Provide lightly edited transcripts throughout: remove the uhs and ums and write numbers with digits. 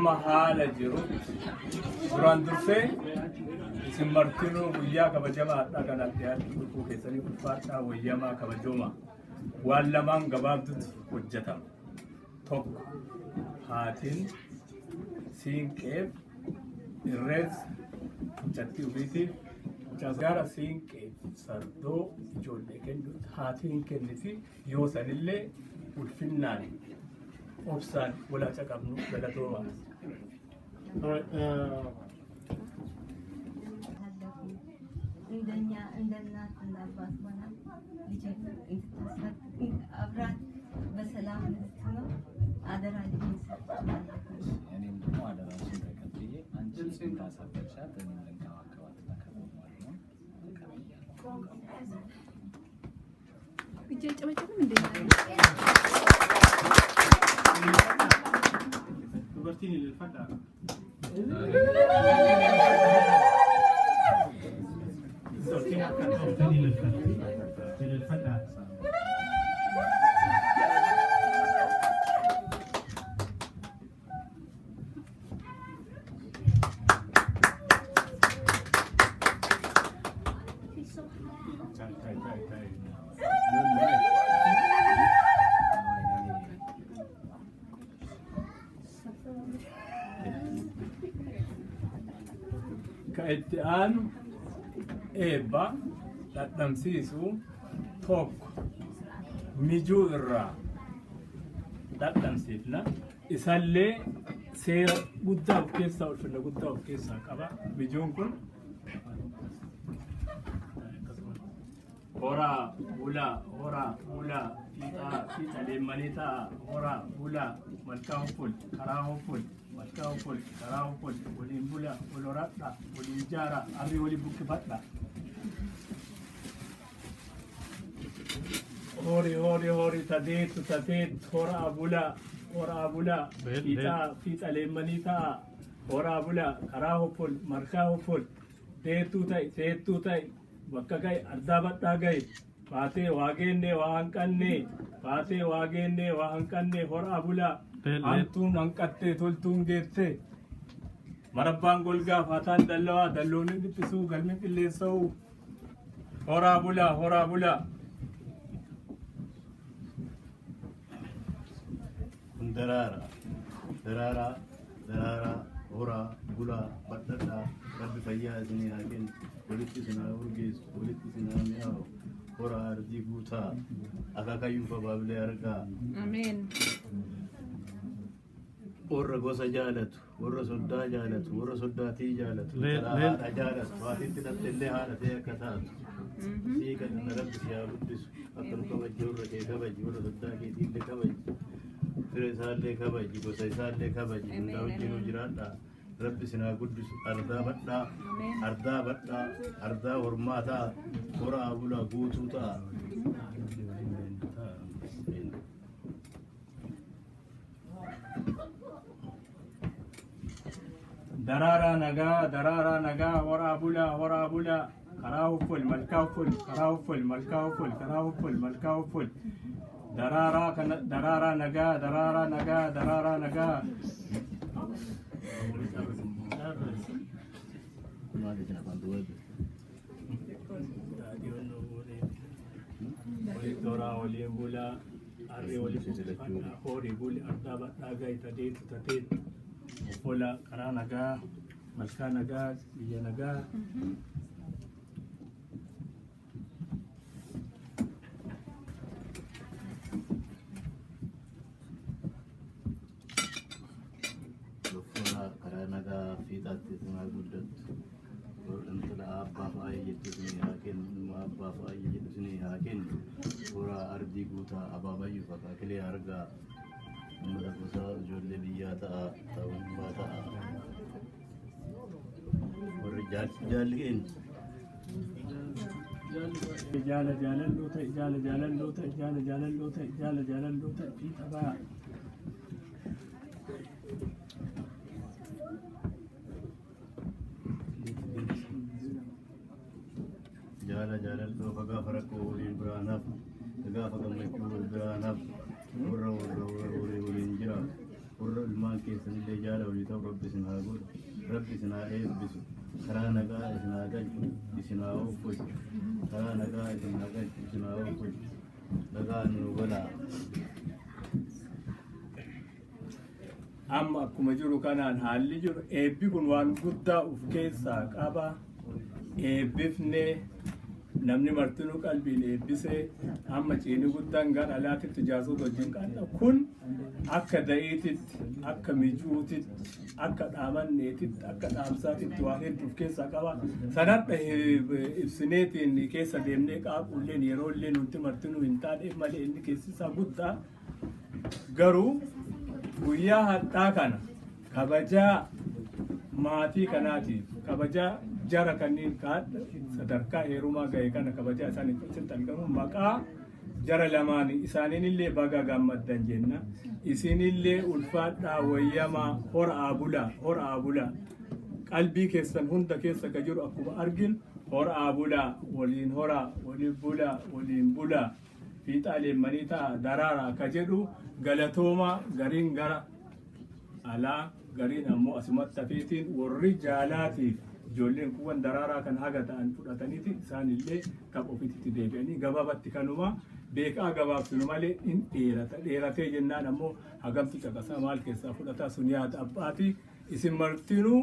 amma haala jiru duraan dursee isin martinuu guyyaa kabajamaadha kanatti yaaddu dhufuu keessanii ulfaadhaa wayyamaa kabajooma waan lamaan gabaabdutu hojjetama. Tokko haatiin siinqeef irrees jatti ufiitiif gara siinqeef sardoo ijoollee kennuutti haatiin kenniti yoo sanillee ulfinnaan obsaan walaaca qabnu galatooma. እንደኛ እንደናት እንዳባት ሆና ልጅን አብራት በሰላም እንድትኖር አደራ ልጅን ሰጥቷል። እኔም ደግሞ አደራሽን ተቀብዬ አንቺን ታሳበሻት እኔም ልንከባከባት ተከብሯል ነው ብቻ ጨመጨም እንዴ ዱበርቲን ልፈዳ كإتيان eebbaa dadhabsiisuu tokko mijuu irraa dadhabsiifna isallee seera guddaa of keessaa ulfina guddaa of keessaa qaba. Mijuun kun horaa bulaa fiixa leemmanii ta'a horaa bulaa malkaa hoffol karaa hoffol malkaa hoffol karaa hoffol waliin bulaa wal horadha waliin jaara arrii waliin buqqifadha. Hori tadeetu horaa bulaa fiixa leemmanii ta'a horaa bulaa karaa hoffol malkaa hoffol deettuu ta'e bakka gahe ardaa badhaa gahe baatee waa hanqanne horaa bulaa hantuun hanqattee toltuun geesse marabbaan golgaa faataan dallawaa dalloonni dhiphisuu galmi qilleensa'uu horaa bulaa. Daraara horaa bulaa badhaadhaa rabbi fayyaa isinii haa kennu walitti isinaa urgeessu walitti isinaa mi'aawu horaa ardii guutaa akaakayyuu fabaabilee argaa. Ameen. Warra gosa jaalatu warra soddaa jaalatu warra soddaatii jaalatu haadha jaalatu waatitti dhabdellee haadha ta'e akka taatu sii kadhanna rabbi si haa guddisu akka nu kabajje warra kee kabaji warra soddaa keetiillee kabaji. Fira isaallee kabaji gosa isaallee kabaji hundaa wajjinuu jiraadha rabbi sinaa guddisu ardaa badhaa ardaa hormaa ta'a horaa bulaa guutuu ta'a. Daraaraa nagaa horaa bulaa karaa hoffol malkaa hoffol daraaraa nagaa. Doraa waliin bulaa arree waliin horii buli ardaa badhaa gahe tateetu obbola karaa nagaa malkaa nagaa biyya nagaa. Karaa nagaa fiixaatti isinaa guddattu intala abbaa fa'aa jettu isinii haa kennu ilma abbaa fa'aa jettu isinii haa kennu horaa ardii guutaa abaabayyuu fakkaatilee argaa ummata gosaa ijoollee biyyaa ta'a ta'uunfaa ta'a warri jaalli eenyu. jaalalloo ta'e fiixa ba'a. Jaalalloo fagaafa rakkoo waliin biraanaaf gaafa gammachuu wal biraanaaf warra waliin jira warra ilmaan kee كيسن اللي جاله وليتو ربي سنا قول ربي سنا إيه بس كرانا قا سنا قال سنا أوفل كرانا قا سنا قال سنا أوفل لقاني ولا amma akkuma jiru kanaan haalli jiru eebbi kun waan guddaa uf keessaa qaba. Eebbifnee namni martinuu qalbiin eebbisee amma ciini guddaan gara alaatitti jaasuu wajjin qaadha. Kun akka da'iititti, akka mijuutitti, akka dhaamanneetitti, akka dhaamsaatitti waan hedduu uf keessaa qaba. Sanadha ibsineetiin keessa deemnee qaaqulleen yeroo illee nuti martinuu hin taane malee inni keessisaa guddaa. Garuu guyyaa hadhaa kana kabajaa maatii kanaatiif kabajaa jara kanneen sadarkaa heerumaa ga'e kana kabajaa isaanii keessatti argamu maqaa jara lamaan isaaniin illee baga gammaddan jenna. Isin illee ulfaadhaa wayyamaa horaa bulaa qalbii keessan hunda keessa ka jiru akkuma argin horaa bulaa waliin horaa waliin bulaa fiixaa leemmanii ta'a daraaraa ka jedhu galatooma gariin gara alaa gariin ammoo asumatti hafeetiin warri jaalaatiif ijoolleen kuwwan daraaraa kan haga ta'an fudhataniiti isaan illee kap ofiitti deebi'anii gabaabatti kanuma beekaa gabaabsinu malee in dheeratee jennaan ammoo hagamtu caqasaa maal keessaa fudhataa sun yaada abbaati isin martinuu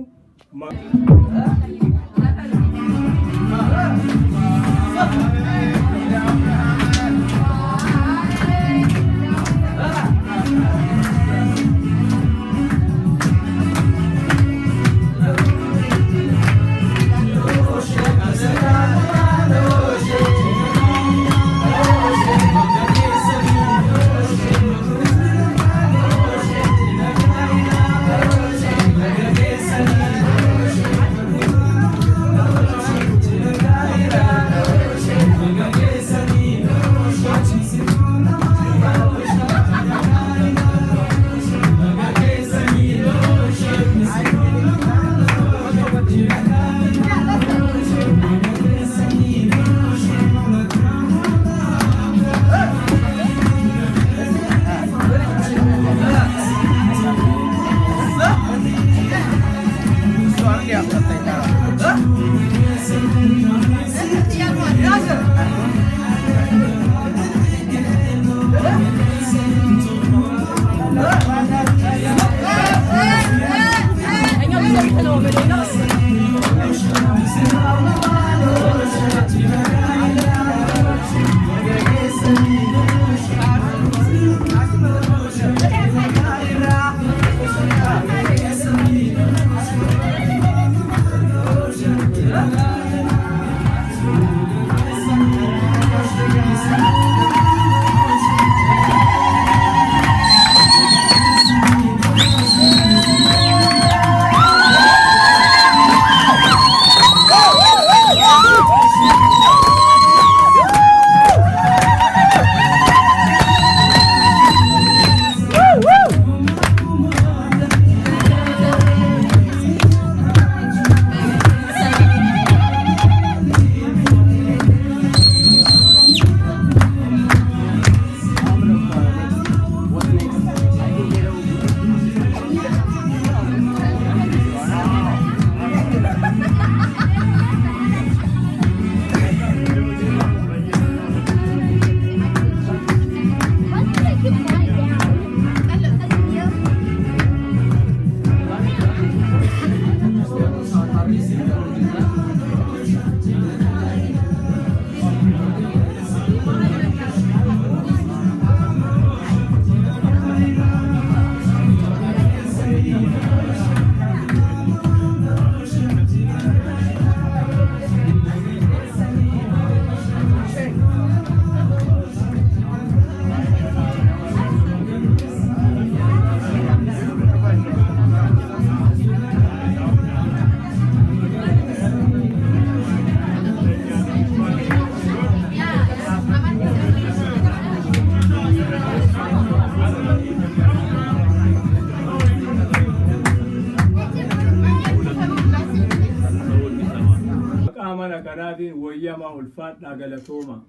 mana kanaatiin wayyamaa ulfaadhaa galatooma.